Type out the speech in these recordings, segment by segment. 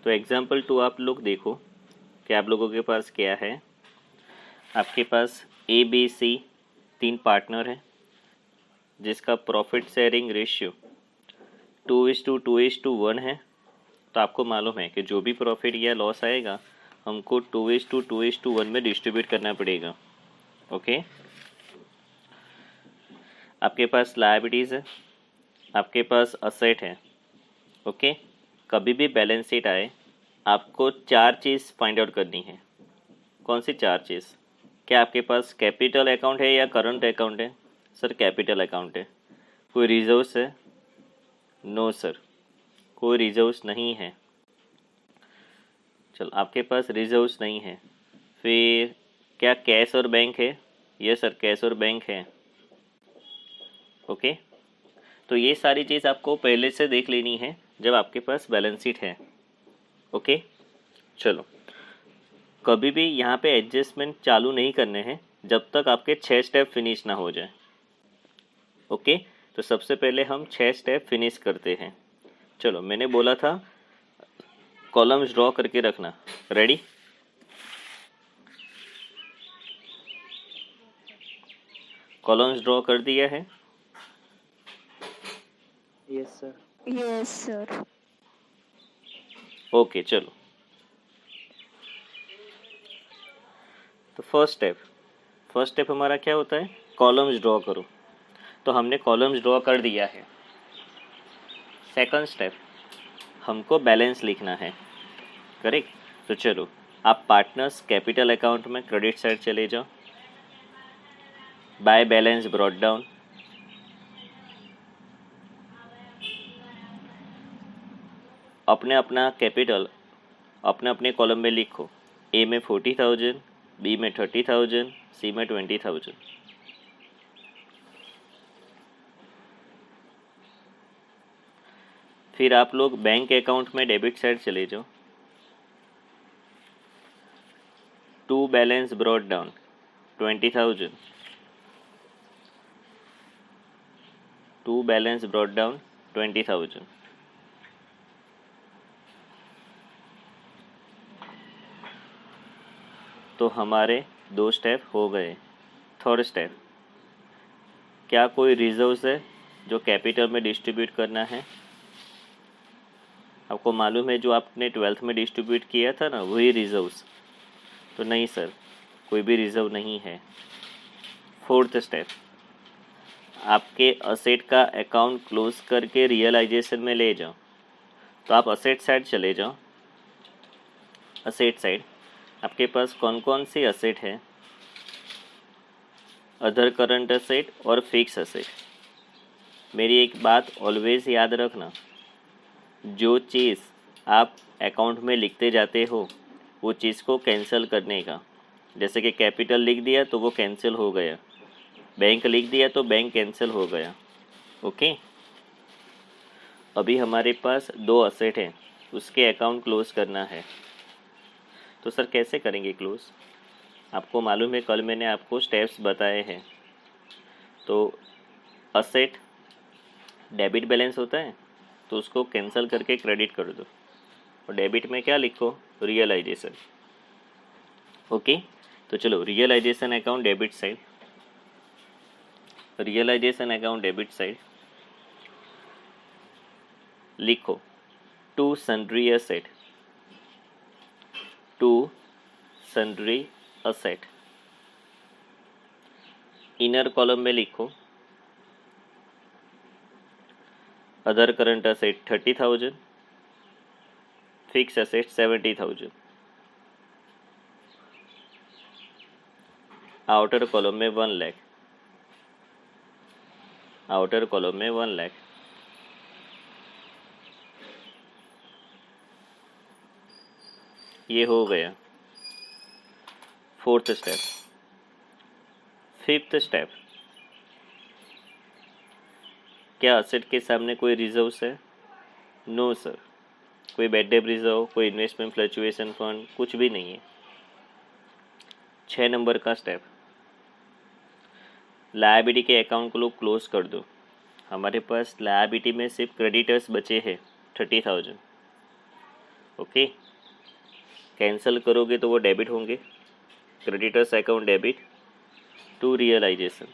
तो एग्जाम्पल 2 आप लोग देखो कि आप लोगों के पास क्या है। आपके पास ABC 3 पार्टनर हैं जिसका प्रॉफिट शेयरिंग रेशियो 2:2:1 है। तो आपको मालूम है कि जो भी प्रॉफिट या लॉस आएगा हमको 2:2:1 में डिस्ट्रीब्यूट करना पड़ेगा। ओके, आपके पास लायबिलिटीज़ है, आपके पास असेट है। ओके, कभी भी बैलेंस शीट आए आपको 4 चीज़ फाइंड आउट करनी है। कौन सी 4 चीज़? क्या आपके पास कैपिटल अकाउंट है या करंट अकाउंट है? सर कैपिटल अकाउंट है। कोई रिजर्व्स है? नो सर, कोई रिजर्व्स नहीं है। चलो, आपके पास रिजर्व्स नहीं है। फिर क्या कैश और बैंक है? यस सर, कैश और बैंक है। ओके, तो ये सारी चीज़ आपको पहले से देख लेनी है जब आपके पास बैलेंस शीट है। ओके, चलो, कभी भी यहाँ पे एडजस्टमेंट चालू नहीं करने हैं जब तक आपके 6 स्टेप फिनिश ना हो जाए। ओके, तो सबसे पहले हम 6 स्टेप फिनिश करते हैं। चलो, मैंने बोला था कॉलम्स ड्रॉ करके रखना। रेडी? कॉलम्स ड्रॉ कर दिया है? Yes sir. Yes sir. Okay, चलो, तो फर्स्ट स्टेप हमारा क्या होता है? कॉलम्स ड्रॉ करो। तो हमने कॉलम्स ड्रॉ कर दिया है। सेकंड स्टेप, हमको बैलेंस लिखना है। करेक्ट? तो चलो, आप पार्टनर्स कैपिटल अकाउंट में क्रेडिट साइड चले जाओ। By balance brought down. अपने अपना कैपिटल अपने अपने कॉलम में लिखो। ए में 40,000, बी में 30,000, सी में 20,000। फिर आप लोग बैंक अकाउंट में डेबिट साइड चले जाओ। To balance brought down 20,000। To balance brought down 20,000। तो हमारे 2 स्टेप हो गए। थर्ड स्टेप, क्या कोई रिजर्व्स है जो कैपिटल में डिस्ट्रीब्यूट करना है? आपको मालूम है जो आपने 12th में डिस्ट्रीब्यूट किया था ना, वही रिजर्व्स। तो नहीं सर, कोई भी रिजर्व नहीं है। फोर्थ स्टेप, आपके असेट का अकाउंट क्लोज करके रियलाइजेशन में ले जाओ। तो आप असेट साइड चले जाओ। असेट साइड आपके पास कौन कौन सी असेट है? अदर करंट असेट और फिक्स असेट। मेरी एक बात ऑलवेज याद रखना, जो चीज़ आप अकाउंट में लिखते जाते हो वो चीज़ को कैंसिल करने का। जैसे कि कैपिटल लिख दिया तो वो कैंसिल हो गया, बैंक लिख दिया तो बैंक कैंसिल हो गया। ओके, अभी हमारे पास 2 असेट हैं, उसके अकाउंट क्लोज करना है। तो सर कैसे करेंगे क्लोज? आपको मालूम है कल मैंने आपको स्टेप्स बताए हैं। तो असेट डेबिट बैलेंस होता है तो उसको कैंसिल करके क्रेडिट कर दो, और डेबिट में क्या लिखो? रियलाइजेशन। ओके, तो चलो, realisation account debit side. Realisation account debit side लिखो to sundry asset. To sundry asset. Inner column में लिखो other current asset 30,000, fix asset 70,000। Outer column में 1 लाख। आउटर कॉलम में 1 लाख। ये हो गया फोर्थ स्टेप। फिफ्थ स्टेप, क्या असेट के सामने कोई रिजर्व्स है? नो सर, कोई बैड डेट रिजर्व, कोई इन्वेस्टमेंट फ्लक्चुएशन फंड, कुछ भी नहीं है। 6 नंबर का स्टेप, लायबिलिटी के अकाउंट को लोग क्लोज कर दो। हमारे पास लायबिलिटी में सिर्फ क्रेडिटर्स बचे हैं 30,000। ओके, कैंसिल करोगे तो वो डेबिट होंगे, creditors account debit to realisation.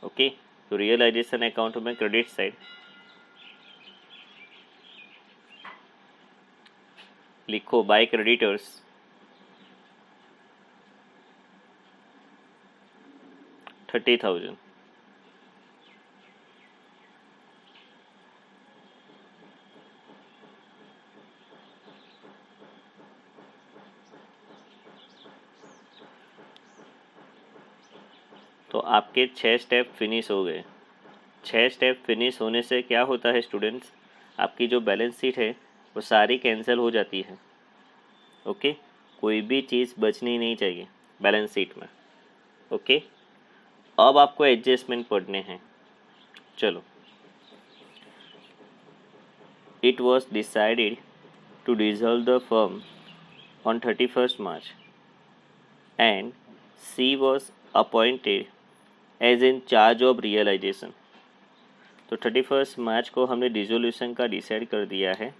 Okay, तो रियलाइजेशन अकाउंट में क्रेडिट साइड लिखो बाय क्रेडिटर्स 30,000। तो आपके 6 स्टेप फिनिश हो गए। 6 स्टेप फिनिश होने से क्या होता है स्टूडेंट्स, आपकी जो बैलेंस शीट है वो सारी कैंसिल हो जाती है। ओके, कोई भी चीज़ बचनी नहीं चाहिए बैलेंस शीट में। ओके, अब आपको एडजस्टमेंट पढ़ने हैं। चलो, it was decided to dissolve the firm on 31st March and C was appointed as in charge of realisation. तो 31st मार्च को हमने डिसोल्यूशन का डिसाइड कर दिया है,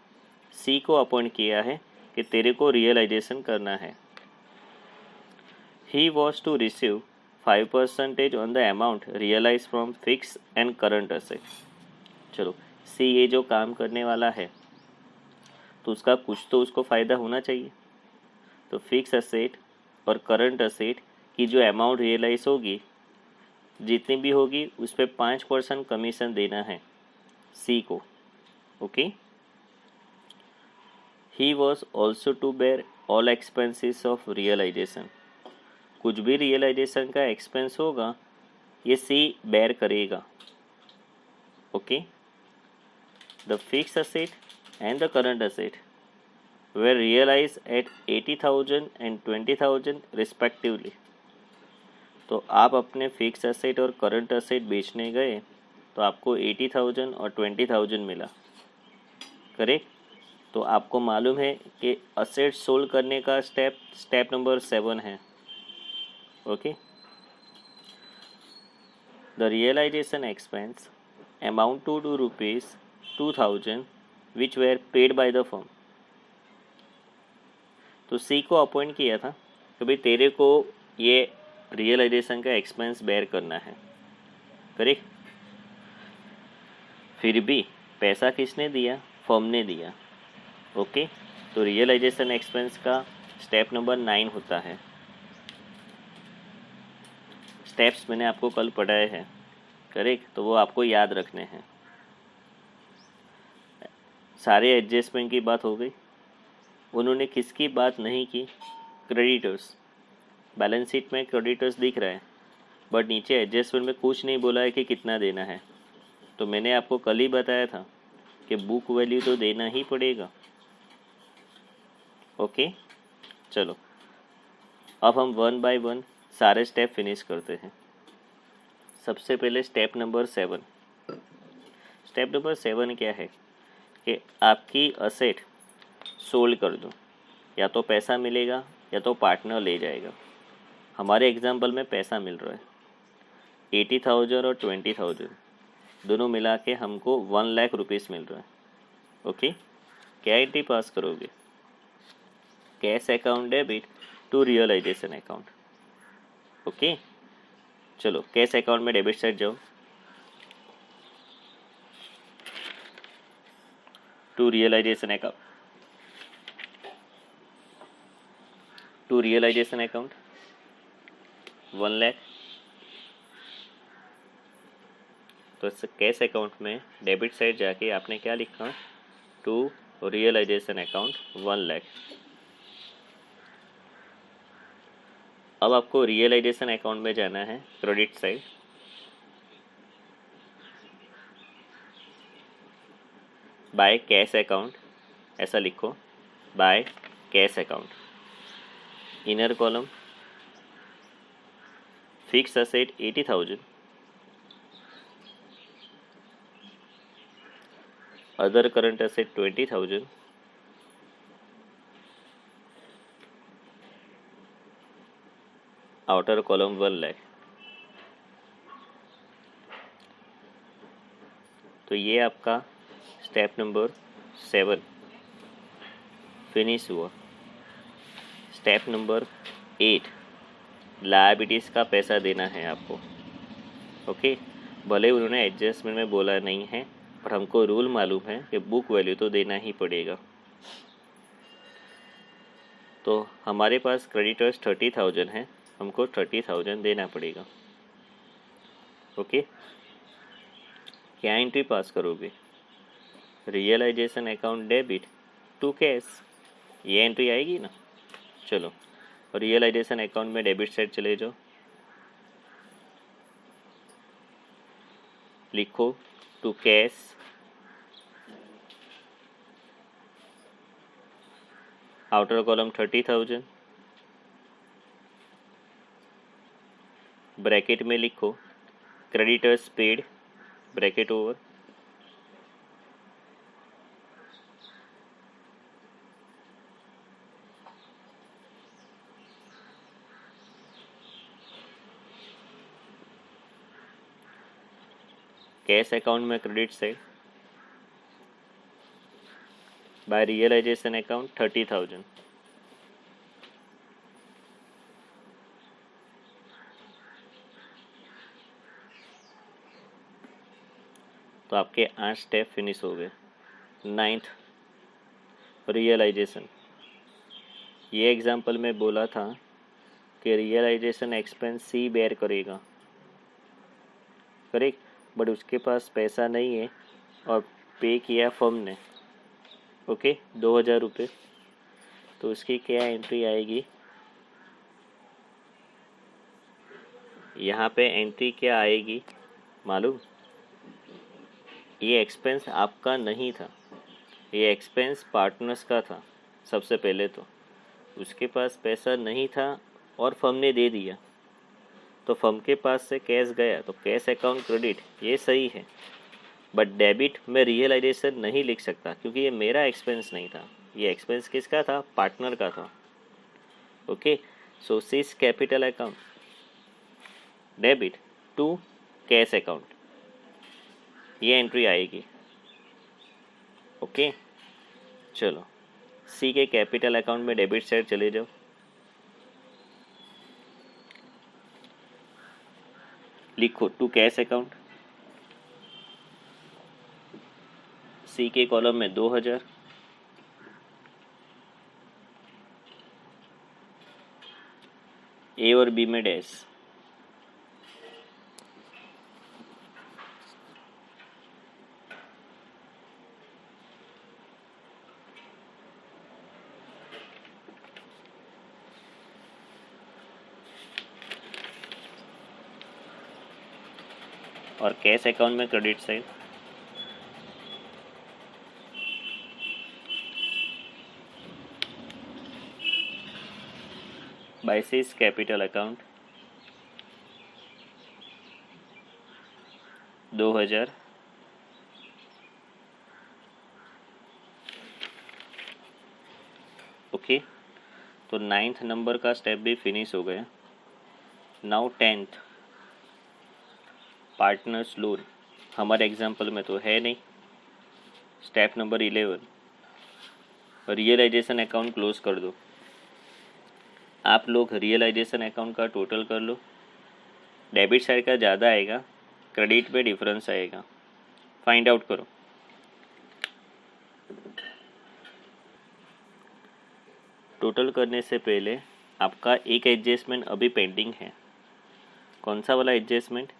सी को अपॉइंट किया है कि तेरे को रियलाइजेशन करना है। He was to receive 5% on the amount realise from fix and current asset. चलो, सी ये जो काम करने वाला है तो उसका कुछ तो उसको फ़ायदा होना चाहिए। तो फिक्स असेट और करंट असेट की जो अमाउंट रियलाइज होगी, जितनी भी होगी उस पर 5% कमीशन देना है सी को। Okay, he was also to bear all expenses of realisation. कुछ भी रियलाइजेशन का एक्सपेंस होगा ये सी बेयर करेगा। Okay, the fix asset and the current asset were realized at 80,000 and 20,000 respectively. तो आप अपने फिक्स असेट और करंट असेट बेचने गए तो आपको 80,000 और 20,000 मिला। करेक्ट, तो आपको मालूम है कि असेट सोल्ड करने का स्टेप नंबर 7 है। Okay, the realisation expense amount to ₹2,000 which were paid by the firm. तो सी को अपॉइंट किया था कि भाई तेरे को ये रियलाइजेशन का एक्सपेंस बेयर करना है। करेक्ट, फिर भी पैसा किसने दिया, फर्म ने दिया। ओके, तो रियलाइजेशन एक्सपेंस का स्टेप नंबर 9 होता है। स्टेप्स मैंने आपको कल पढ़ाए हैं। करेक्ट, तो वो आपको याद रखने हैं। सारे एडजस्टमेंट की बात हो गई। उन्होंने किसकी बात नहीं की, क्रेडिटर्स। बैलेंस शीट में क्रेडिटर्स दिख रहा है बट नीचे एडजस्टमेंट में कुछ नहीं बोला है कि कितना देना है। तो मैंने आपको कल ही बताया था कि बुक वैल्यू तो देना ही पड़ेगा। ओके, चलो अब हम 1 बाय 1 सारे स्टेप फिनिश करते हैं। सबसे पहले स्टेप नंबर 7। स्टेप नंबर 7 क्या है कि आपकी असेट सोल्ड कर दो, या तो पैसा मिलेगा या तो पार्टनर ले जाएगा। हमारे एग्जाम्पल में पैसा मिल रहा है 80,000 और 20,000 दोनों मिला के हमको 1 लाख रुपीज़ मिल रहा है। ओके, क्या एंट्री पास करोगे, cash account debit to realisation account. Okay, चलो कैश अकाउंट में डेबिट साइड जाओ, to realisation account, to realisation account 1 lakh. तो कैश अकाउंट में डेबिट साइड जाके आपने क्या लिखा, टू रियलाइजेशन अकाउंट 1 लाख। अब आपको रियलाइजेशन अकाउंट में जाना है, credit side. By cash account ऐसा लिखो, by cash account. Inner column fix asset 80,000, other current asset 20,000, outer column 1 lakh. तो ये आपका स्टेप नंबर 7 फिनिश हुआ। स्टेप नंबर 8, लायबिलिटीज़ का पैसा देना है आपको। ओके, भले उन्होंने एडजस्टमेंट में बोला नहीं है, पर हमको रूल मालूम है कि बुक वैल्यू तो देना ही पड़ेगा। तो हमारे पास क्रेडिटर्स 30,000 है, हमको 30,000 देना पड़ेगा। ओके, क्या एंट्री पास करोगे? Realisation account debit to cash, ये एंट्री आएगी ना। चलो, रियलाइजेशन अकाउंट में डेबिट साइड चले जाओ, लिखो to cash, outer column 30,000, bracket में लिखो creditors paid, bracket over, cash account में credit side by realisation account 30,000। तो आपके 8 स्टेप फिनिश हो गए। 9th, realisation. ये एग्जाम्पल में बोला था कि रियलाइजेशन एक्सपेंस सी बेयर करेगा, करेक्ट, बट उसके पास पैसा नहीं है और पे किया फर्म ने, ओके, 2,000 रुपये। तो उसकी क्या एंट्री आएगी? यहाँ पे एंट्री क्या आएगी मालूम? ये एक्सपेंस आपका नहीं था, ये एक्सपेंस पार्टनर्स का था। सबसे पहले तो उसके पास पैसा नहीं था और फर्म ने दे दिया, तो फर्म के पास से कैश गया, तो कैश अकाउंट क्रेडिट, ये सही है। बट डेबिट में रियलाइजेशन नहीं लिख सकता क्योंकि ये मेरा एक्सपेंस नहीं था, ये एक्सपेंस किसका था? पार्टनर का था। Okay, so C's capital account debit to cash account, ये एंट्री आएगी। ओके, चलो सी के कैपिटल अकाउंट में डेबिट साइड चले जाओ, लिखो टू कैश अकाउंट, सी के कॉलम में 2,000, ए और बी में डैश, और कैश अकाउंट में credit side by C's capital account 2,000, okay. तो 9th नंबर का स्टेप भी फिनिश हो गया। Now 10th, partners loan. हमारे एग्जाम्पल में तो है नहीं। Step number 11, realisation account close कर दो। आप लोग रियलाइजेशन अकाउंट का टोटल कर लो, डेबिट साइड का ज़्यादा आएगा, क्रेडिट पे डिफरेंस आएगा, फाइंड आउट करो। टोटल करने से पहले आपका एक एडजस्टमेंट अभी पेंडिंग है। कौन सा वाला एडजस्टमेंट?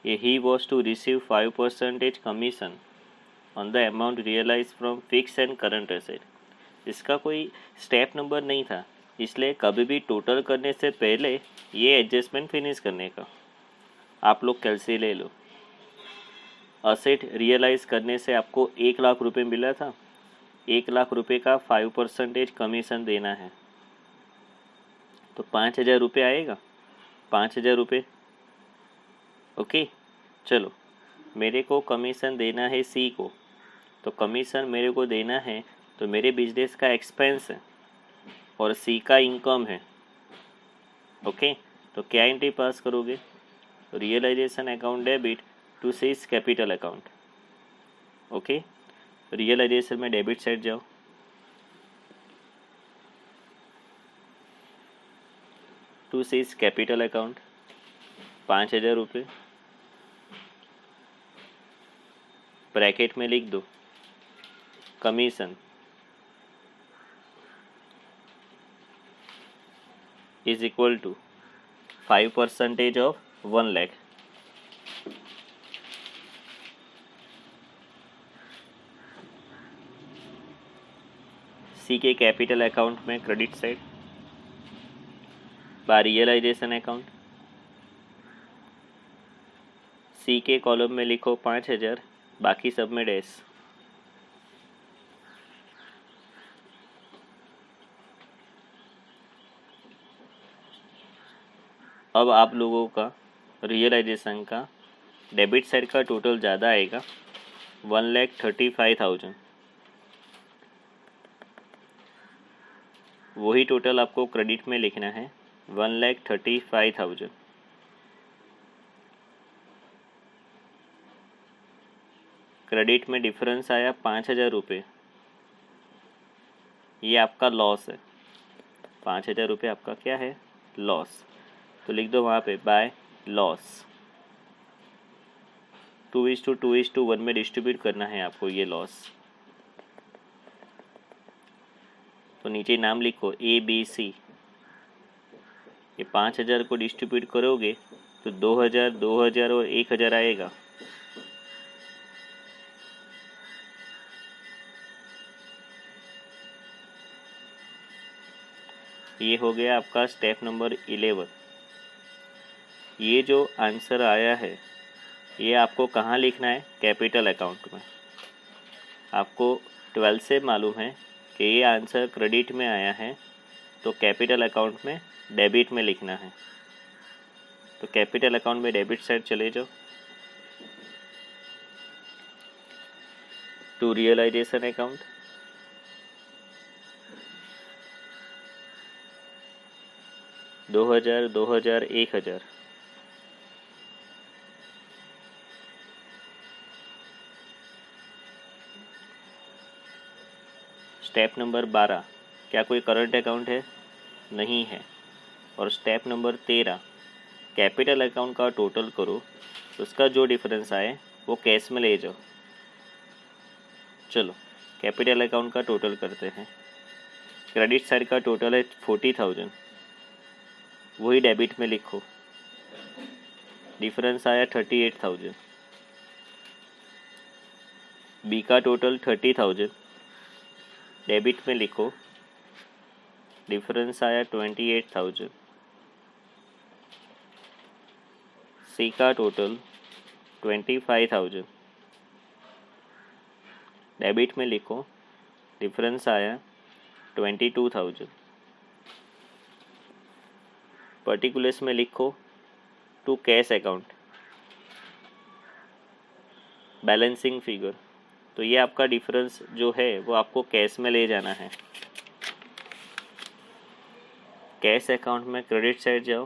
ये ही was to receive 5% commission on the amount realise from fix and current asset. इसका कोई स्टेप नंबर नहीं था, इसलिए कभी भी टोटल करने से पहले ये एडजस्टमेंट फिनिश करने का। आप लोग कैलसी ले लो। असेट रियलाइज करने से आपको 1,00,000 रुपये मिला था, 1,00,000 रुपये का 5% कमीशन देना है, तो 5,000 रुपये आएगा, 5,000 रुपये। ओके, चलो मेरे को कमीशन देना है सी को, तो कमीशन मेरे को देना है, तो मेरे बिजनेस का एक्सपेंस है और सी का इनकम है। ओके, तो क्या एंट्री पास करोगे? Realisation account debit to C's capital account. Okay, realisation में डेबिट साइड जाओ, टू सीज कैपिटल अकाउंट 5,000 रुपये, ब्रैकेट में लिख दो commission is equal to 5% of 1 lakh. C के कैपिटल अकाउंट में credit side by realisation account. C के कॉलम में लिखो 5,000, बाकी सब में डैश। अब आप लोगों का रियलाइजेशन का डेबिट साइड का टोटल ज़्यादा आएगा 1,35,000। वही टोटल आपको क्रेडिट में लिखना है 1,35,000। क्रेडिट में डिफरेंस आया 5,000 रुपये, ये आपका लॉस है। 5,000 रुपये आपका क्या है? लॉस। तो लिख दो वहाँ पे बाय लॉस। 2:2:1 में डिस्ट्रीब्यूट करना है आपको ये लॉस। तो नीचे नाम लिखो ABC। ये 5,000 को डिस्ट्रीब्यूट करोगे तो 2,000, 2,000 और 1,000 आएगा। ये हो गया आपका स्टेप नंबर 11। ये जो आंसर आया है ये आपको कहाँ लिखना है? कैपिटल अकाउंट में। आपको 12 से मालूम है कि ये आंसर क्रेडिट में आया है तो कैपिटल अकाउंट में डेबिट में लिखना है। तो कैपिटल अकाउंट में डेबिट साइड चले जाओ टू रियलाइजेशन अकाउंट। दो हजार, 2,000, 1,000। स्टेप नंबर 12, क्या कोई करंट अकाउंट है? नहीं है। और स्टेप नंबर 13, कैपिटल अकाउंट का टोटल करो, उसका जो डिफरेंस आए वो कैश में ले जाओ। चलो कैपिटल अकाउंट का टोटल करते हैं। क्रेडिट साइड का टोटल है 40,000, वही डेबिट में लिखो। डिफरेंस आया 38,000। बी का टोटल 30,000, डेबिट में लिखो। डिफरेंस आया 28,000। सी का टोटल 25,000, डेबिट में लिखो। डिफरेंस आया 22,000। पर्टिकुलर्स में लिखो to cash account balancing figure. तो ये आपका डिफरेंस जो है वो आपको कैश में ले जाना है। कैश अकाउंट में क्रेडिट साइड जाओ,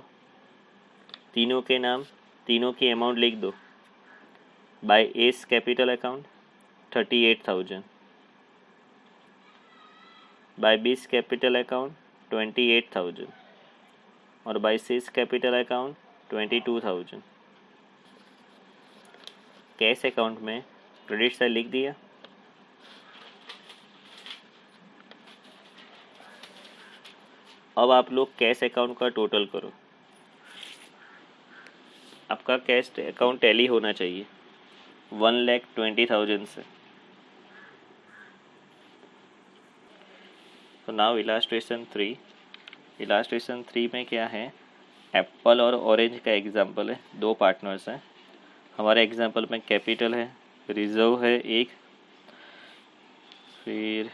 तीनों के नाम, तीनों की अमाउंट लिख दो। By A's capital account 38,000, by B's capital account 28,000 और by C's capital account 22,000। Cash account में क्रेडिट साइड लिख दिया। अब आप लोग कैश अकाउंट का टोटल करो। आपका कैश अकाउंट टैली होना चाहिए 1,20,000 से। तो नाउ इलास्ट्रेशन 3 में क्या है? एप्पल और ऑरेंज का एग्जाम्पल है। दो पार्टनर्स हैं। हमारे एग्जाम्पल में कैपिटल है, रिजर्व है एक, फिर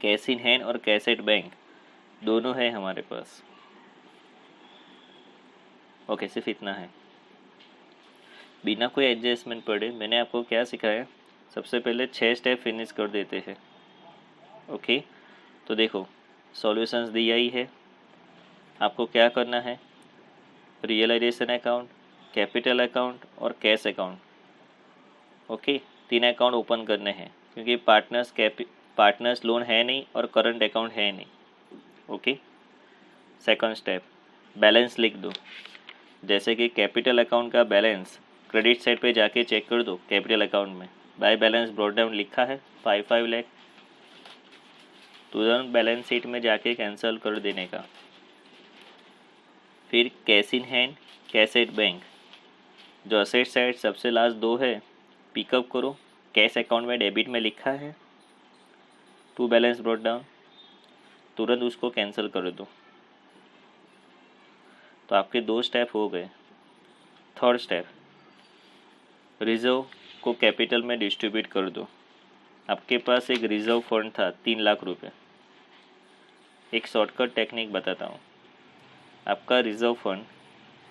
कैश इन हैंड और कैश एट बैंक दोनों है हमारे पास। ओके, सिर्फ इतना है, बिना कोई एडजस्टमेंट पड़े। मैंने आपको क्या सिखाया? सबसे पहले 6 स्टेप फिनिश कर देते हैं। ओके, तो देखो सॉल्यूशंस दिया ही है। आपको क्या करना है? रियलाइजेशन अकाउंट, कैपिटल अकाउंट और cash account. Okay, 3 account open करने हैं क्योंकि पार्टनर्स लोन है नहीं और करंट अकाउंट है नहीं। ओके। सेकंड स्टेप, बैलेंस लिख दो। जैसे कि कैपिटल अकाउंट का बैलेंस क्रेडिट साइड पे जाके चेक कर दो। कैपिटल अकाउंट में बाय बैलेंस ब्रॉट डाउन लिखा है 5 लाख, तुरंत बैलेंस शीट में जाके कैंसिल कर देने का। फिर cash in hand, cash at bank, जो असेट साइड सबसे लास्ट दो है पिकअप करो। कैश अकाउंट में डेबिट में लिखा है टू बैलेंस ब्रॉट डाउन, तुरंत उसको कैंसिल कर दो। तो आपके 2 स्टेप हो गए। थर्ड स्टेप, रिजर्व को कैपिटल में डिस्ट्रीब्यूट कर दो। आपके पास एक रिजर्व फंड था 3 लाख रुपए। एक शॉर्टकट टेक्निक बताता हूँ। आपका रिजर्व फंड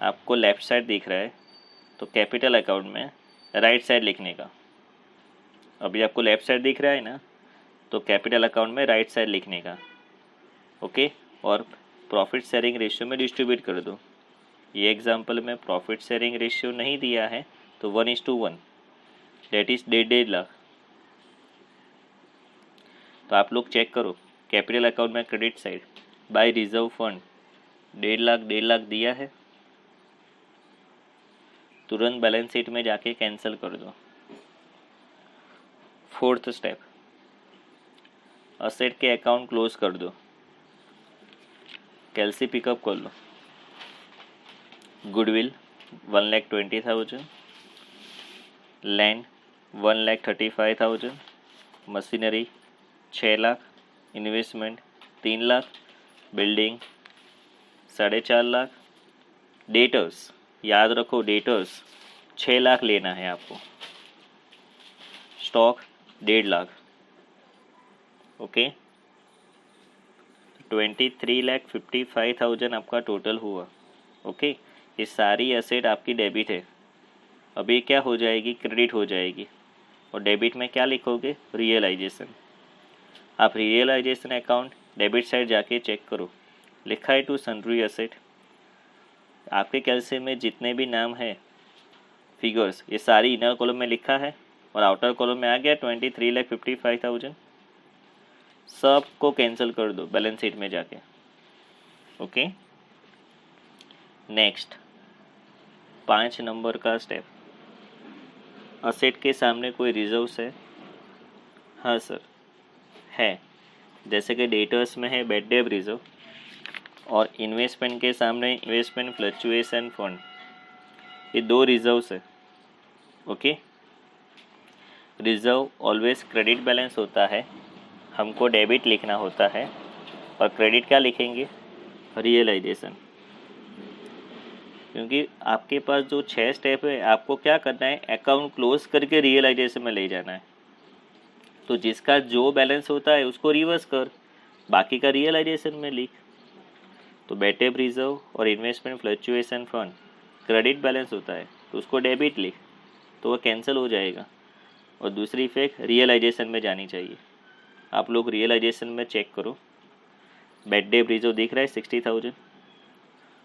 आपको लेफ्ट साइड दिख रहा है, तो कैपिटल अकाउंट में राइट साइड लिखने का। अभी आपको लेफ्ट साइड दिख रहा है ना, तो कैपिटल अकाउंट में राइट साइड लिखने का। ओके। और प्रॉफिट शेयरिंग रेशियो में डिस्ट्रीब्यूट कर दो। ये एग्जांपल में प्रॉफिट शेयरिंग रेशियो नहीं दिया है, तो 1:1, डेट इज 1.5 लाख। तो आप लोग चेक करो, कैपिटल अकाउंट में credit side bye reserve fund 1.5 lakh दिया है, तुरंत बैलेंस शीट में जाके कैंसिल कर दो। फोर्थ स्टेप, असेट के अकाउंट क्लोज कर दो। कैलसी पिकअप कर लो। Goodwill 1,20,000, land 1,35,000, machinery 6 lakh, investment 3 lakh, building 4.5 lakh, debtors याद रखो, डेटर्स 6 लाख लेना है आपको, स्टॉक 1.5 लाख। ओके। 23,55,000 आपका टोटल हुआ। ओके। ये सारी एसेट आपकी डेबिट है। अभी क्या हो जाएगी, क्रेडिट हो जाएगी। और डेबिट में क्या लिखोगे, रियलाइजेशन। आप रियलाइजेशन अकाउंट डेबिट साइड जाके चेक करो, लिखा है टू सन्ड्री एसेट। आपके कैलसी में जितने भी नाम है फिगर्स, ये सारी इनर कॉलम में लिखा है और आउटर कॉलम में आ गया 23,55,000। सब को कैंसिल कर दो बैलेंस शीट में जाके। ओके। नेक्स्ट 5 नंबर का स्टेप, असेट के सामने कोई रिजर्व्स है? हाँ सर है। जैसे कि डेटर्स में है बैड डेट रिजर्व, और इन्वेस्टमेंट के सामने इन्वेस्टमेंट फ्लक्चुएशन फंड, ये 2 रिजर्व्स है। Okay. Reserve always credit balance होता है, हमको डेबिट लिखना होता है, और क्रेडिट क्या लिखेंगे, रियलाइजेशन। क्योंकि आपके पास जो 6 स्टेप है, आपको क्या करना है, अकाउंट क्लोज करके रियलाइजेशन में ले जाना है। तो जिसका जो बैलेंस होता है उसको रिवर्स कर, बाकी का रियलाइजेशन में लिख। तो बेटेब रिजर्व और investment fluctuation fund credit balance होता है, तो उसको डेबिट लिख, तो वह कैंसिल हो जाएगा। और दूसरी इफेक्ट रियलाइजेशन में जानी चाहिए। आप लोग रियलाइजेशन में चेक करो, बेड डेब रिजर्व दिख रहा है 60,000,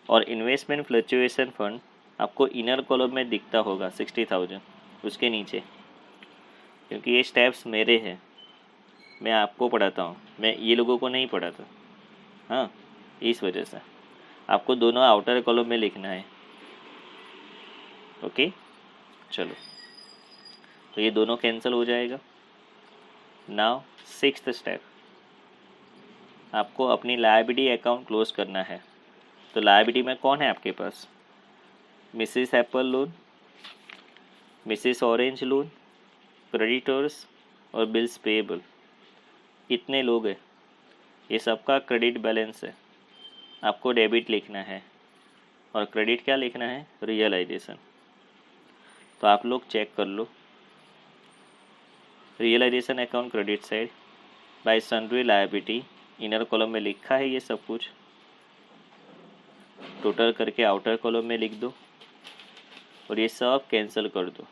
और इन्वेस्टमेंट फ्लक्चुएशन फंड आपको इनर कॉलम में दिखता होगा 60,000 उसके नीचे। क्योंकि ये स्टेप्स मेरे हैं, मैं आपको पढ़ाता हूँ, मैं ये लोगों को नहीं पढ़ाता। हाँ, इस वजह से आपको दोनों आउटर कॉलम में लिखना है। ओके। चलो, तो ये दोनों कैंसिल हो जाएगा। नाउ 6th स्टेप, आपको अपनी लायबिलिटी अकाउंट क्लोज करना है। तो लायबिलिटी में कौन है आपके पास, Mrs Apple loan, Mrs Orange loan, creditors और बिल्स पेएबल, इतने लोग हैं। ये सबका क्रेडिट बैलेंस है, आपको डेबिट लिखना है, और क्रेडिट क्या लिखना है, रियलाइजेशन। तो आप लोग चेक कर लो, realisation account credit side by sundry liability, inner column में लिखा है ये सब कुछ, टोटल करके आउटर कॉलम में लिख दो, और ये सब कैंसिल कर दो।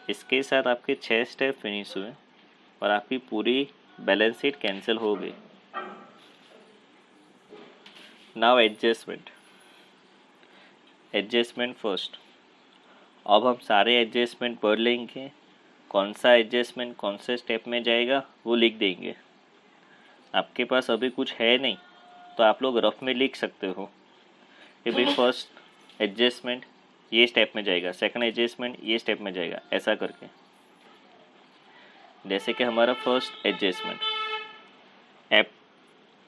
इसके साथ आपके 6 स्टेप फिनिश हुए और आपकी पूरी बैलेंस शीट कैंसिल हो गई। Now adjustment. Adjustment first. अब हम सारे एडजस्टमेंट पढ़ लेंगे, कौन सा एडजस्टमेंट कौन से स्टेप में जाएगा वो लिख देंगे। आपके पास अभी कुछ है नहीं तो आप लोग रफ में लिख सकते हो कि भाई फर्स्ट एडजस्टमेंट ये स्टेप में जाएगा, सेकंड एडजस्टमेंट ये स्टेप में जाएगा, ऐसा करके। जैसे कि हमारा first adjustment,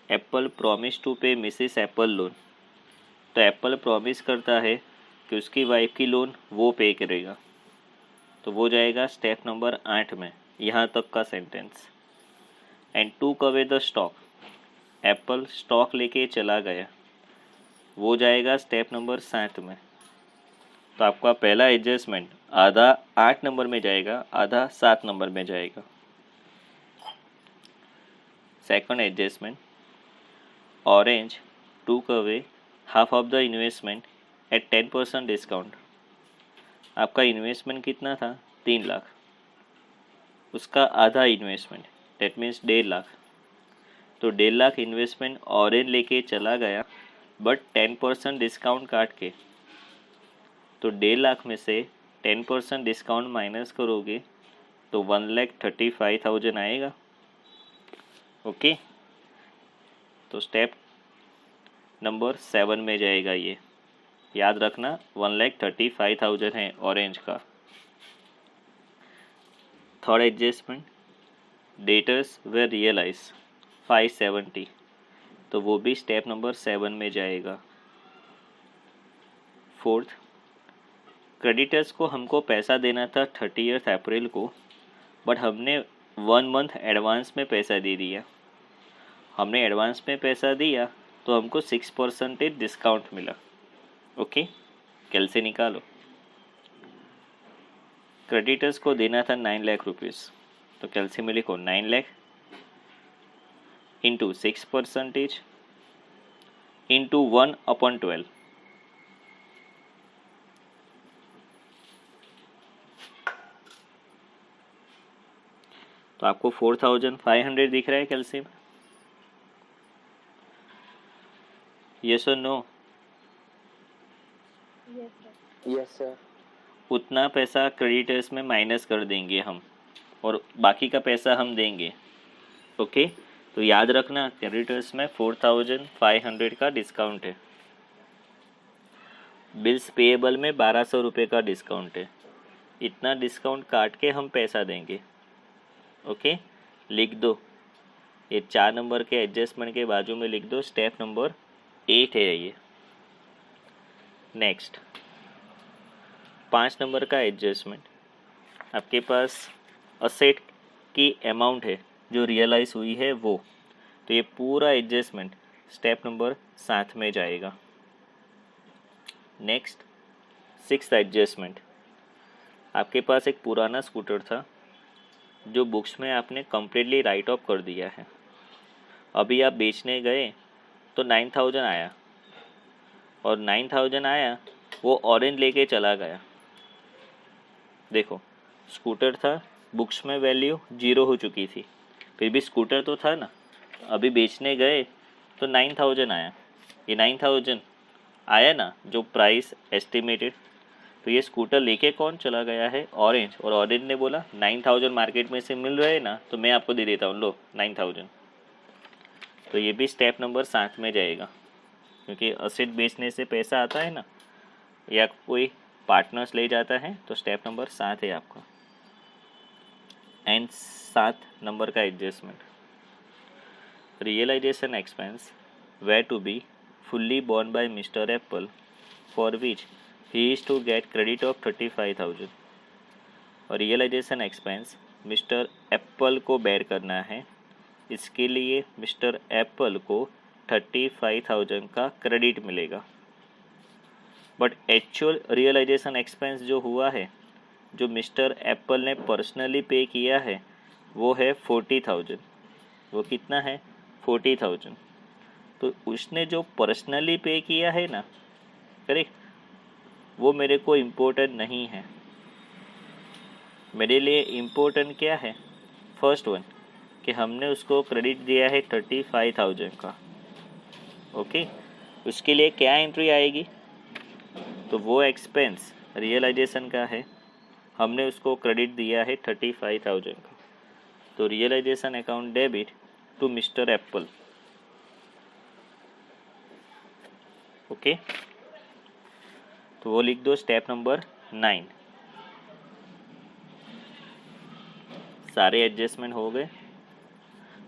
Apple promise to pay Mrs Apple loan. तो एप्पल प्रॉमिस करता है कि उसकी वाइफ की लोन वो पे करेगा, तो वो जाएगा स्टेप नंबर 8 में, यहाँ तक का सेंटेंस। एंड टूक away the stock, Apple stock लेके चला गया, वो जाएगा स्टेप नंबर 7 में। तो आपका पहला एडजस्टमेंट आधा 8 नंबर में जाएगा, आधा 7 नंबर में जाएगा। सेकंड एडजस्टमेंट, ऑरेंज टूक away half of the investment at 10% discount. आपका इन्वेस्टमेंट कितना था? 3 लाख, उसका आधा इन्वेस्टमेंट डेट मीन्स 1.5 लाख। तो 1.5 लाख इन्वेस्टमेंट ऑरेंज लेके चला गया, बट 10% डिस्काउंट काट के। तो 1.5 लाख में से 10% डिस्काउंट माइनस करोगे तो 1,35,000 आएगा। ओके, तो स्टेप नंबर 7 में जाएगा ये, याद रखना 1,35,000 है ऑरेंज का। थर्ड एडजस्टमेंट, डेटर्स वे रियलाइज 570, तो वो भी स्टेप नंबर 7 में जाएगा। फोर्थ, क्रेडिटर्स को हमको पैसा देना था 30 अप्रैल को, बट हमने 1 मंथ एडवांस में पैसा दे दिया। हमने एडवांस में पैसा दिया तो हमको 6% डिस्काउंट मिला। ओके, कैल से निकालो। क्रेडिटर्स को देना था 9 लाख रुपीज़, तो कैलसी में लिखो 9 लाख इंटू 6% इंटू 1/12। तो आपको 4,500 दिख रहा है कैलसी में? यस और नो? Yes sir. उतना पैसा क्रेडिटर्स में माइनस कर देंगे हम, और बाकी का पैसा हम देंगे। ओके, तो याद रखना क्रेडिटर्स में 4,500 का डिस्काउंट है। बिल्स पेएबल में 1,200 रुपये का डिस्काउंट है। इतना डिस्काउंट काट के हम पैसा देंगे। ओके, लिख दो, ये 4 नंबर के एडजस्टमेंट के बाजू में लिख दो, स्टेप नंबर 8 है ये। नेक्स्ट 5 नंबर का एडजस्टमेंट, आपके पास असेट की अमाउंट है जो रियलाइज हुई है वो, तो ये पूरा एडजस्टमेंट स्टेप नंबर 7 में जाएगा। नेक्स्ट 6th एडजस्टमेंट, आपके पास एक पुराना स्कूटर था जो बुक्स में आपने कम्प्लीटली राइट ऑफ कर दिया है। अभी आप बेचने गए तो 9,000 आया, और 9,000 आया वो ऑरेंज लेके चला गया। देखो, स्कूटर था, बुक्स में वैल्यू 0 हो चुकी थी, फिर भी स्कूटर तो था ना। अभी बेचने गए तो 9,000 आया, ये 9,000 आया ना जो प्राइस एस्टिमेटेड। तो ये स्कूटर लेके कौन चला गया है? ऑरेंज। और ऑरेंज ने बोला 9,000 मार्केट में से मिल रहे हैं ना, तो मैं आपको दे देता हूँ, लो 9,000। तो ये भी स्टेप नंबर 7 में जाएगा, क्योंकि असेट बेचने से पैसा आता है ना, या कोई पार्टनर्स ले जाता है, तो स्टेप नंबर 7 है आपका। एंड 7 नंबर का adjustment, realisation expense were to be fully borne by Mr. Apple, for which he is to get credit of 35,000। और रियलाइजेशन एक्सपेंस मिस्टर एप्पल को बेयर करना है, इसके लिए मिस्टर एप्पल को 35,000 का क्रेडिट मिलेगा। बट एक्चुअल रियलाइजेशन एक्सपेंस जो हुआ है, जो मिस्टर एप्पल ने पर्सनली पे किया है, वो है 40,000। वो कितना है? 40,000। तो उसने जो पर्सनली पे किया है ना, करेक्ट, वो मेरे को इम्पोर्टेंट नहीं है। मेरे लिए इम्पोर्टेंट क्या है? फर्स्ट वन, कि हमने उसको क्रेडिट दिया है 35,000 का। ओके, उसके लिए क्या एंट्री आएगी? तो वो एक्सपेंस रियलाइजेशन का है, हमने उसको क्रेडिट दिया है 35,000 का, तो realisation account debit to mister Apple. Okay, तो वो लिख दो स्टेप नंबर 9। सारे एडजस्टमेंट हो गए।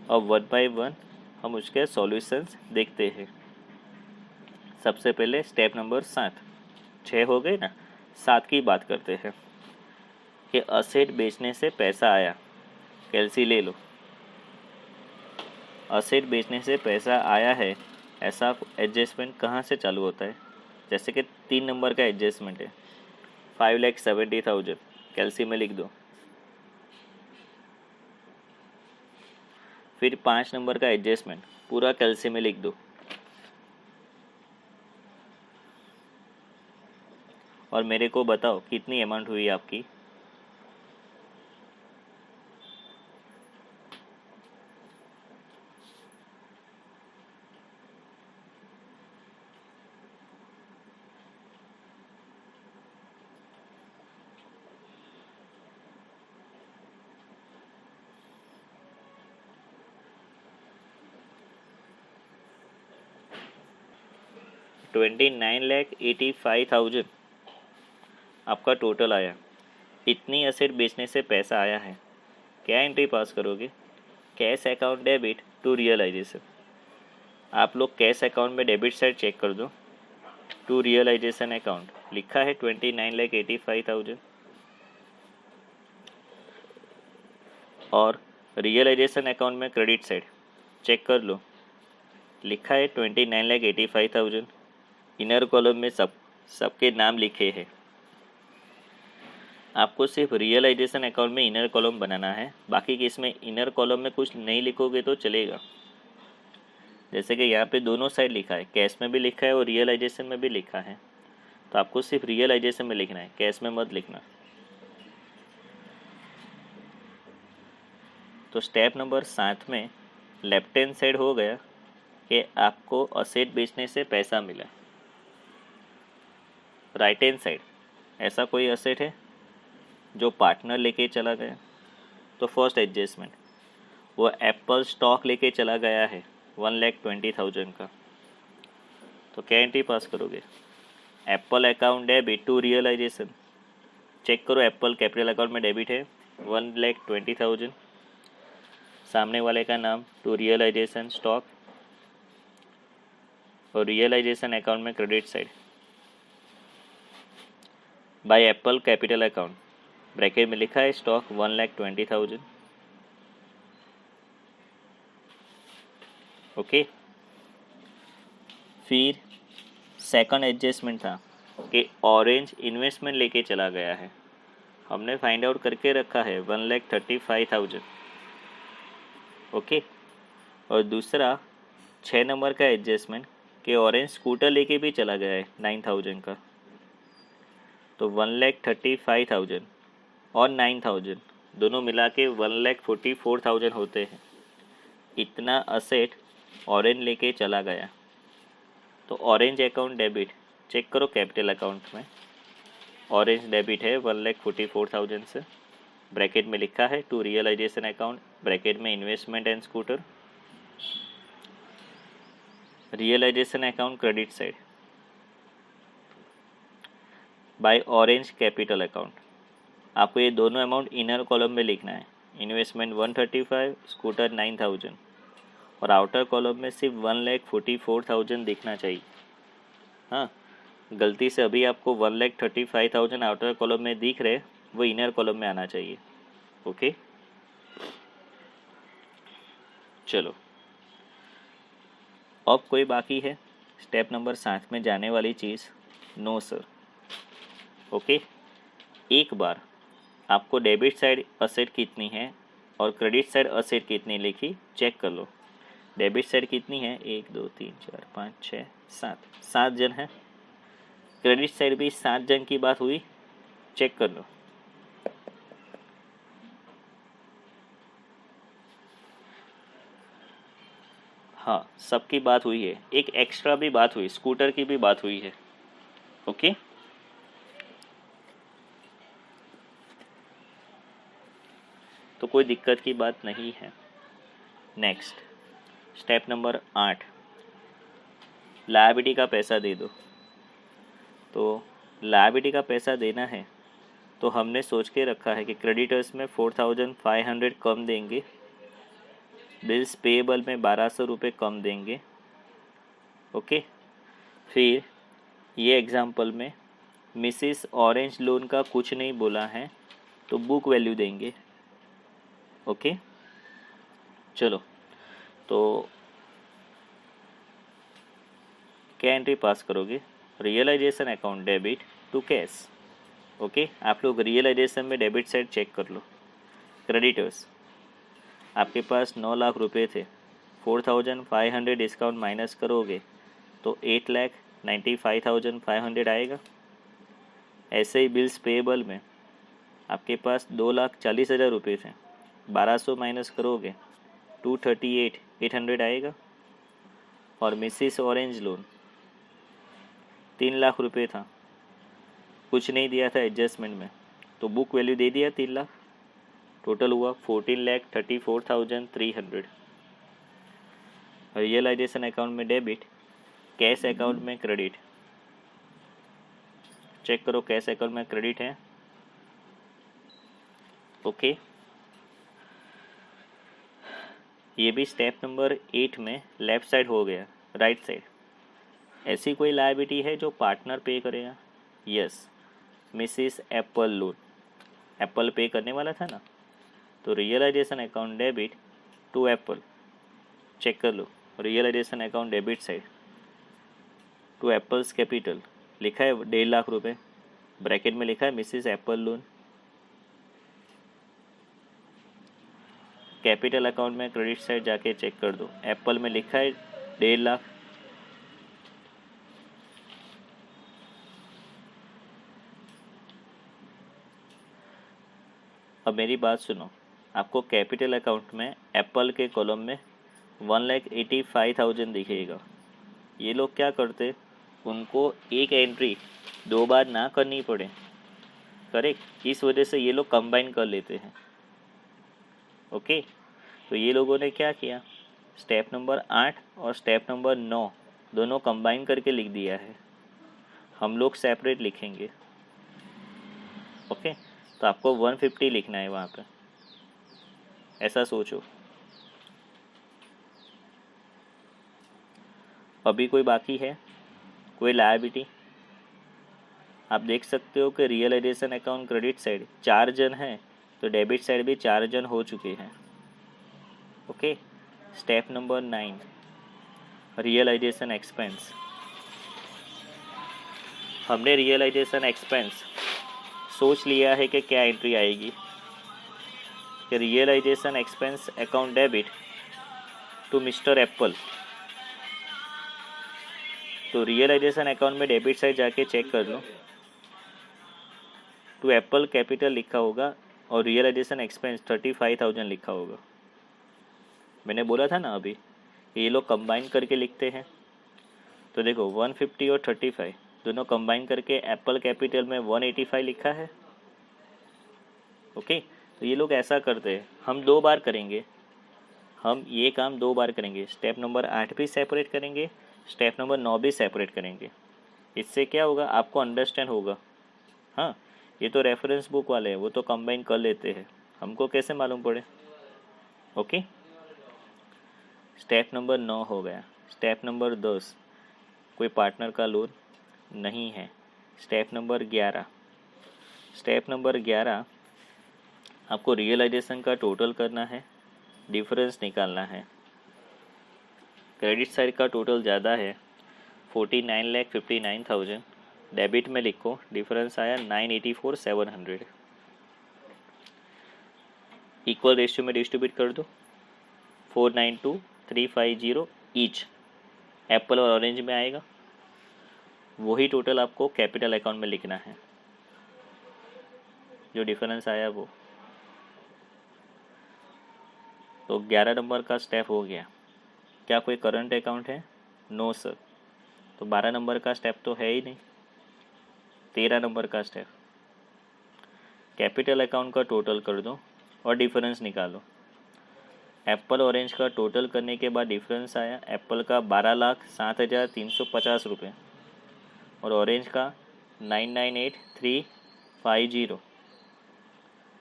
अब वन बाय वन हम उसके सॉल्यूशंस देखते हैं। सबसे पहले स्टेप नंबर 7, 6 हो गए ना, 7 की बात करते हैं कि असेट बेचने से पैसा आया। कैलसी ले लो, असेट बेचने से पैसा आया है, ऐसा एडजस्टमेंट कहाँ से चालू होता है? जैसे कि 3 नंबर का एडजस्टमेंट है 5,70,000, कैलसी में लिख दो। फिर 5 नंबर का एडजस्टमेंट पूरा कैलसी में लिख दो। और मेरे को बताओ कितनी अमाउंट हुई आपकी? $29,85,000 आपका टोटल आया। इतनी असेट बेचने से पैसा आया है, क्या एंट्री पास करोगे? Cash account debit to realisation. आप लोग कैश अकाउंट में डेबिट साइड चेक कर दो। टू रियलाइजेशन अकाउंट लिखा है 29,85,000, और रियलाइजेशन अकाउंट में क्रेडिट साइड चेक कर लो, लिखा है 29,85,000। इनर कॉलम में सबके नाम लिखे हैं। आपको सिर्फ रियलाइजेशन अकाउंट में इनर कॉलम बनाना है, बाकी के इसमें इनर कॉलम में कुछ नहीं लिखोगे तो चलेगा। जैसे कि यहाँ पे दोनों साइड लिखा है, कैश में भी लिखा है और रियलाइजेशन में भी लिखा है, तो आपको सिर्फ रियलाइजेशन में लिखना है, कैश में मत लिखना। तो स्टेप नंबर 7 में लेफ्ट हैंड साइड हो गया कि आपको असेट बेचने से पैसा मिला। राइट हैंड साइड ऐसा कोई असेट है जो पार्टनर लेके चला गया, तो फर्स्ट एडजस्टमेंट वो एप्पल स्टॉक लेके चला गया है 1,20,000 का, तो क्या एंट्री पास करोगे? Apple account debit to realisation. Check करो एप्पल कैपिटल अकाउंट में डेबिट है 1,20,000, सामने वाले का नाम टू रियलाइजेशन स्टॉक, और रियलाइजेशन अकाउंट में credit side by Apple capital account, bracket में लिखा है स्टॉक 1,20,000। ओके, फिर सेकंड एडजस्टमेंट था कि ऑरेंज इन्वेस्टमेंट लेके चला गया है, हमने फाइंड आउट करके रखा है 1,35,000। ओके, और दूसरा 6 नंबर का एडजस्टमेंट कि ऑरेंज स्कूटर लेके भी चला गया है 9,000 का, तो 1,35,000 और 9,000 दोनों मिला के 1,44,000 होते हैं। इतना असेट ऑरेंज लेके चला गया, तो ऑरेंज अकाउंट डेबिट चेक करो कैपिटल अकाउंट में, ऑरेंज डेबिट है 1,44,000 से, ब्रैकेट में लिखा है टू रियलाइजेशन अकाउंट, ब्रैकेट में investment and scooter, realisation account credit side by Orange capital account. आपको ये दोनों अमाउंट इनर कॉलम में लिखना है, इन्वेस्टमेंट 135, स्कूटर 9,000, और आउटर कॉलम में सिर्फ 1,44,000 दिखना चाहिए। हाँ, गलती से अभी आपको 1,35,000 आउटर कॉलम में दिख रहे, वो इनर कॉलम में आना चाहिए। ओके, चलो अब कोई बाकी है स्टेप नंबर 7 में जाने वाली चीज़? No sir. ओके, एक बार आपको डेबिट साइड असेट कितनी है और क्रेडिट साइड असेट कितनी लिखी चेक कर लो। डेबिट साइड कितनी है? 1 2 3 4 5 6 7 जन है। क्रेडिट साइड भी 7 जन की बात हुई, चेक कर लो। हाँ, सबकी बात हुई है, एक एक्स्ट्रा भी बात हुई, स्कूटर की भी बात हुई है। ओके, तो कोई दिक्कत की बात नहीं है। नेक्स्ट, स्टेप नंबर 8, लायबिलिटी का पैसा दे दो। तो लायबिलिटी का पैसा देना है तो हमने सोच के रखा है कि क्रेडिटर्स में 4500 कम देंगे, बिल्स पेएबल में 1200 रुपये कम देंगे। ओके, फिर ये एग्जाम्पल में मिसिस ऑरेंज लोन का कुछ नहीं बोला है तो बुक वैल्यू देंगे। ओके, चलो, तो क्या एंट्री पास करोगे? Realisation account debit to cash. Okay, आप लोग रियलाइजेशन में डेबिट साइड चेक कर लो। क्रेडिटर्स, आपके पास 9 लाख रुपए थे, 4500 डिस्काउंट माइनस करोगे तो 8,95,500 आएगा। ऐसे ही बिल्स पेएबल में आपके पास 2,40,000 रुपये थे, 1200 माइनस करोगे 238,800 आएगा। और मिसिस ऑरेंज लोन 3 लाख रुपये था, कुछ नहीं दिया था एडजस्टमेंट में, तो बुक वैल्यू दे दिया 3 लाख, टोटल हुआ 14,34,300। रियलाइजेशन अकाउंट में डेबिट, कैश अकाउंट में क्रेडिट। चेक करो कैश अकाउंट में क्रेडिट है। ओके, ये भी स्टेप नंबर 8 में लेफ्ट साइड हो गया, राइट साइड। ऐसी कोई लायबिलिटी है जो पार्टनर पे करेगा? Yes, Mrs Apple loan, Apple pay करने वाला था ना, तो realisation account debit to Apple. Check कर लो, realisation account debit side to Apple's capital, लिखा है 1.5 लाख रुपये, ब्रैकेट में लिखा है Mrs Apple loan. Capital account में क्रेडिट साइड जाके चेक कर दो, एप्पल में लिखा है 1.5 लाख। अब मेरी बात सुनो, आपको कैपिटल अकाउंट में एप्पल के कॉलम में 1,85,000 दिखेगा। ये लोग क्या करते, उनको एक एंट्री 2 बार ना करनी पड़े, करेक्ट, इस वजह से ये लोग कंबाइन कर लेते हैं। ओके, तो ये लोगों ने क्या किया, स्टेप नंबर 8 और स्टेप नंबर 9 दोनों कंबाइन करके लिख दिया है। हम लोग सेपरेट लिखेंगे। ओके, तो आपको 150 लिखना है वहाँ पे, ऐसा सोचो। अभी कोई बाकी है, कोई लायबिलिटी? आप देख सकते हो कि रियलाइजेशन अकाउंट क्रेडिट साइड 4 जन हैं, तो डेबिट साइड भी 4 जन हो चुके हैं। Okay, step number 9, realisation expense. हमने रियलाइजेशन एक्सपेंस सोच लिया है कि क्या एंट्री आएगी, कि realisation expense account debit to mister Apple. तो रियलाइजेशन अकाउंट में डेबिट साइड जाके चेक कर लो, टू एप्पल कैपिटल लिखा होगा और रियलाइजेशन एक्सपेंस 35,000 लिखा होगा। मैंने बोला था ना अभी, ये लोग कंबाइन करके लिखते हैं। तो देखो 150 और 35 दोनों कंबाइन करके एप्पल कैपिटल में 185 लिखा है। ओके, तो ये लोग ऐसा करते हैं, हम 2 बार करेंगे, हम ये काम 2 बार करेंगे। स्टेप नंबर 8 भी सेपरेट करेंगे, स्टेप नंबर 9 भी सेपरेट करेंगे। इससे क्या होगा, आपको अंडरस्टैंड होगा। हाँ, ये तो रेफरेंस बुक वाले हैं, वो तो कंबाइन कर लेते हैं, हमको कैसे मालूम पड़े। ओके, स्टेप नंबर 9 हो गया। स्टेप नंबर 10, कोई पार्टनर का लोन नहीं है। स्टेप नंबर 11, स्टेप नंबर 11 आपको रियलाइजेशन का टोटल करना है, डिफरेंस निकालना है। क्रेडिट साइड का टोटल ज़्यादा है, 49,59,000, डेबिट में लिखो, डिफरेंस आया 984,700। इक्वल रेशियो में डिस्ट्रीब्यूट कर दो, 492,350 ईच। एप्पल और ऑरेंज में आएगा, वही टोटल आपको कैपिटल अकाउंट में लिखना है, जो डिफरेंस आया वो। तो 11 नंबर का स्टेप हो गया। क्या कोई करंट अकाउंट है? नो सर, तो 12 नंबर का स्टेप तो है ही नहीं। 13 नंबर का स्टेप, कैपिटल अकाउंट का टोटल कर दो, और डिफरेंस निकालो। एप्पल ऑरेंज का टोटल करने के बाद डिफरेंस आया एप्पल का 12,07,350 रुपये और ऑरेंज का 998,350।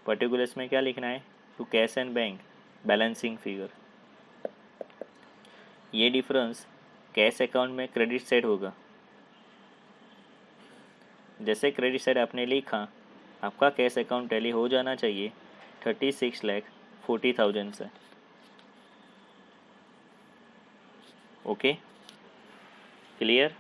पर्टिकुलर्स में क्या लिखना है? To cash and bank balancing figure. ये डिफरेंस कैश अकाउंट में क्रेडिट साइड होगा। जैसे क्रेडिट साइड आपने लिखा, आपका कैश अकाउंट टैली हो जाना चाहिए 36,40,000 से। Okay, clear?